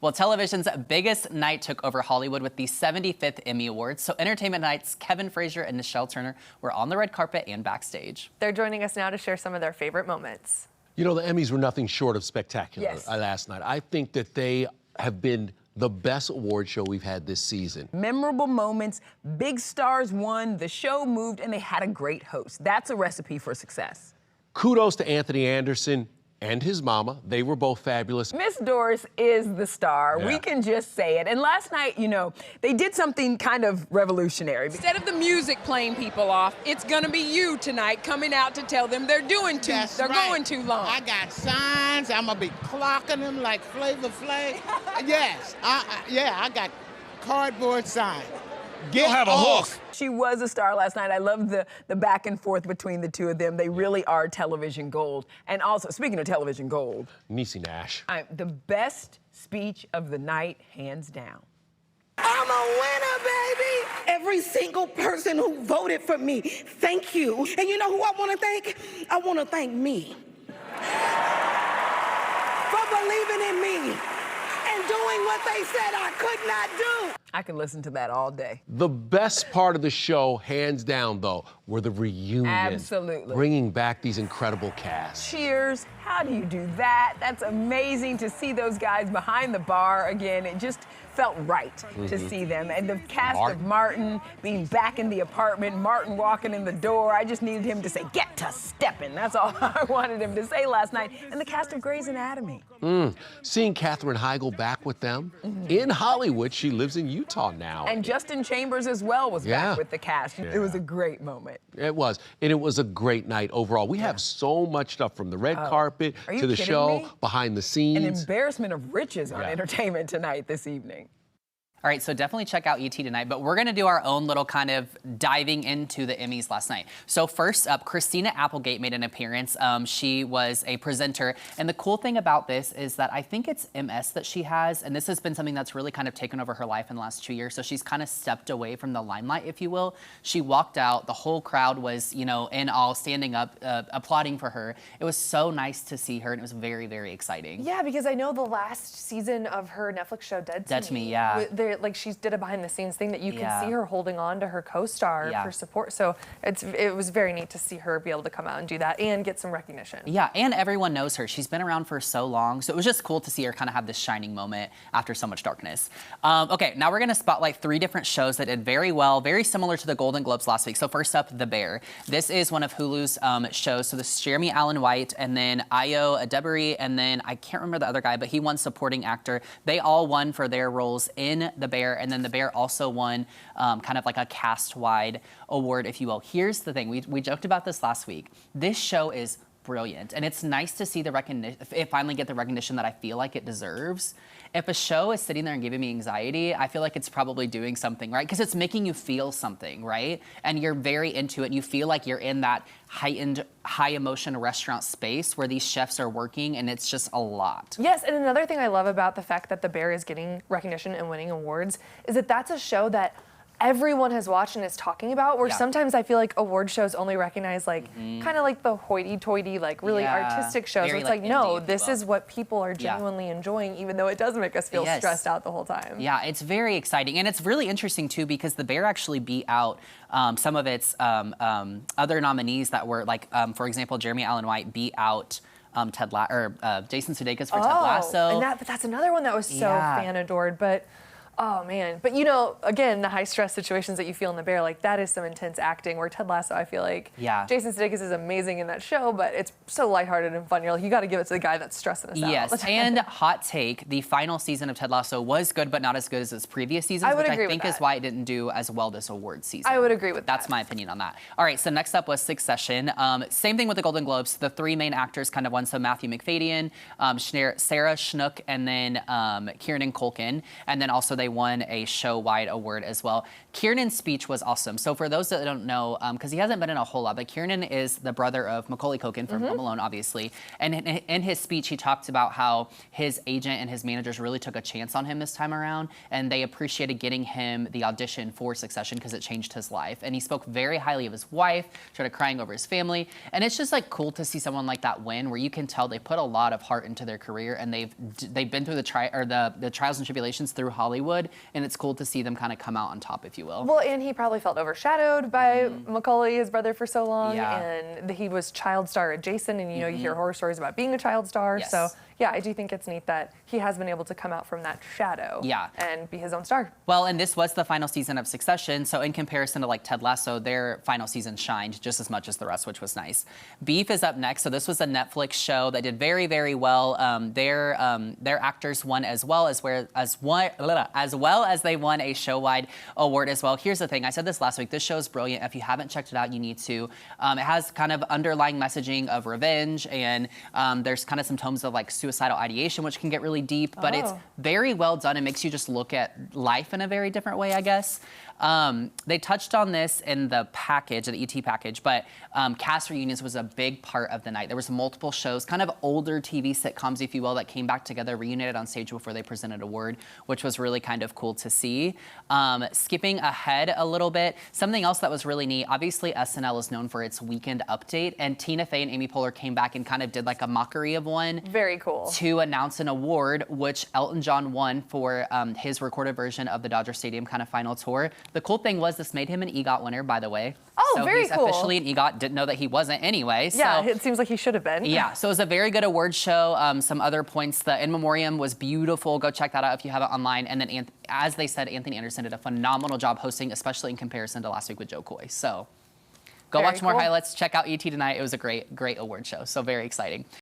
Well, television's biggest night took over Hollywood with the 75th Emmy Awards. So Entertainment Tonight's Kevin Frazier and Nichelle Turner were on the red carpet and backstage. They're joining us now to share some of their favorite moments. You know, the Emmys were nothing short of spectacular Yes. last night. I think that they have been the best award show we've had this season. Memorable moments, big stars won, the show moved, and they had a great host. That's a recipe for success. Kudos to Anthony Anderson and his mama. They were both fabulous. Miss Doris is the star. Yeah. We can just say it. And last night, you know, they did something kind of revolutionary. Instead of the music playing people off, it's gonna be you tonight coming out to tell them they're going too long. I got signs. I'm gonna be clocking them like Flavor Flav. Yes, I got cardboard signs. Get have a off. She was a star last night. I love the back and forth between the two of them. They really are television gold. And also, speaking of television gold, Niecy Nash. the best speech of the night, hands down. I'm a winner, baby. Every single person who voted for me, thank you. And you know who I want to thank? I want to thank me for believing in me and doing what they said I could not do. I can listen to that all day. The best part of the show, hands down, though, were the reunions. Absolutely. Bringing back these incredible casts. Cheers. How do you do that? That's amazing to see those guys behind the bar again. It just felt right to see them. And the cast of Martin being back in the apartment, Martin walking in the door. I just needed him to say, "Get to stepping." That's all I wanted him to say last night. And the cast of Grey's Anatomy. Seeing Katherine Heigl back with them in Hollywood. She lives in Utah now. And Justin Chambers as well was Yeah. back with the cast. It was a great moment. It was. And it was a great night overall. We have so much stuff from the red carpet Are you to the kidding show, me? behind the An scenes. embarrassment of riches on Entertainment Tonight this evening. All right, so definitely check out ET tonight, but we're gonna do our own little kind of diving into the Emmys last night. So first up, Christina Applegate made an appearance. She was a presenter, and the cool thing about this is that I think it's MS that she has, and this has been something that's really kind of taken over her life in the last 2 years, so she's kind of stepped away from the limelight, if you will. She walked out, the whole crowd was, you know, in all standing up, applauding for her. It was so nice to see her, and it was very, very exciting. Yeah, because I know the last season of her Netflix show, Dead to Me, yeah. Like she did a behind the scenes thing that you can Yeah. see her holding on to her co-star for support. So it was very neat to see her be able to come out and do that and get some recognition. Yeah, and everyone knows her. She's been around for so long, so it was just cool to see her kind of have this shining moment after so much darkness. Okay, now we're gonna spotlight 3 different shows that did very well, very similar to the Golden Globes last week. So first up, The Bear. This is one of Hulu's shows. So this is Jeremy Allen White, and then Ayo Edebiri, and then I can't remember the other guy, but he won supporting actor. They all won for their roles in The Bear, and then The Bear also won kind of like a cast-wide award, if you will. Here's the thing, we joked about this last week. This show is brilliant, and it's nice to see the recognition, it finally get the recognition that I feel like it deserves. If a show is sitting there and giving me anxiety, I feel like it's probably doing something right, because it's making you feel something, right? And you're very into it, and you feel like you're in that heightened, high-emotion restaurant space where these chefs are working, and it's just a lot. Yes, and another thing I love about the fact that The Bear is getting recognition and winning awards is that that's a show that everyone has watched and is talking about, where sometimes I feel like award shows only recognize like kind of like the hoity-toity, like really artistic shows. Very, It's like, like, no, indie, this is what people are genuinely enjoying, even though it does make us feel stressed out the whole time. Yeah, it's very exciting. And it's really interesting too, because The Bear actually beat out some of its other nominees that were like, for example, Jeremy Allen White beat out Jason Sudeikis for Ted Lasso. And that's another one that was so fan adored, but oh man. But you know, again, the high stress situations that you feel in The Bear, like that is some intense acting, where Ted Lasso, I feel like Jason Sudeikis is amazing in that show, but it's so lighthearted and fun. You're like, you gotta give it to the guy that's stressing us out. Yes, and hot take, the final season of Ted Lasso was good, but not as good as its previous seasons, which I think is why it didn't do as well this award season. I would agree with that. That's my opinion on that. All right, so next up was Succession. Same thing with the Golden Globes. The 3 main actors kind of won, so Matthew McFadyen, Sarah Schnook, and then Kieran Culkin. And then also they won a show-wide award as well. Kiernan's speech was awesome. So for those that don't know, because he hasn't been in a whole lot, but Kiernan is the brother of Macaulay Culkin from Home Alone, obviously. And in his speech, he talked about how his agent and his managers really took a chance on him this time around, and they appreciated getting him the audition for Succession because it changed his life. And he spoke very highly of his wife, started crying over his family. And it's just like cool to see someone like that win, where you can tell they put a lot of heart into their career, and they've been through the trials and tribulations through Hollywood, and it's cool to see them kind of come out on top, if you will. Well, and he probably felt overshadowed by Macaulay, his brother, for so long, and he was child star adjacent, and you know, you hear horror stories about being a child star, so yeah, I do think it's neat that he has been able to come out from that shadow and be his own star. Well, and this was the final season of Succession, so in comparison to like Ted Lasso, their final season shined just as much as the rest, which was nice. Beef is up next, so this was a Netflix show that did very, very well. Their actors won as well as they won a show-wide award as well. Here's the thing, I said this last week, this show is brilliant. If you haven't checked it out, you need to. It has kind of underlying messaging of revenge, and there's kind of some tones of like suicidal ideation, which can get really deep, but it's very well done. It makes you just look at life in a very different way, I guess. They touched on this in the package, the ET package, but cast reunions was a big part of the night. There was multiple shows, kind of older TV sitcoms, if you will, that came back together, reunited on stage before they presented an award, which was really kind of cool to see. Skipping ahead a little bit, something else that was really neat, obviously SNL is known for its weekend update, and Tina Fey and Amy Poehler came back and kind of did like a mockery of one. Very cool. To announce an award, which Elton John won for his recorded version of the Dodger Stadium kind of final tour. The cool thing was this made him an EGOT winner, by the way. Oh, so very he's cool. Officially an EGOT. Didn't know that he wasn't anyway. Yeah, so, it seems like he should have been. Yeah, so it was a very good award show. Some other points, the In Memoriam was beautiful. Go check that out if you have it online. And then, as they said, Anthony Anderson did a phenomenal job hosting, especially in comparison to last week with Joe Coy. So go watch more highlights. Check out ET tonight. It was a great award show. So very exciting.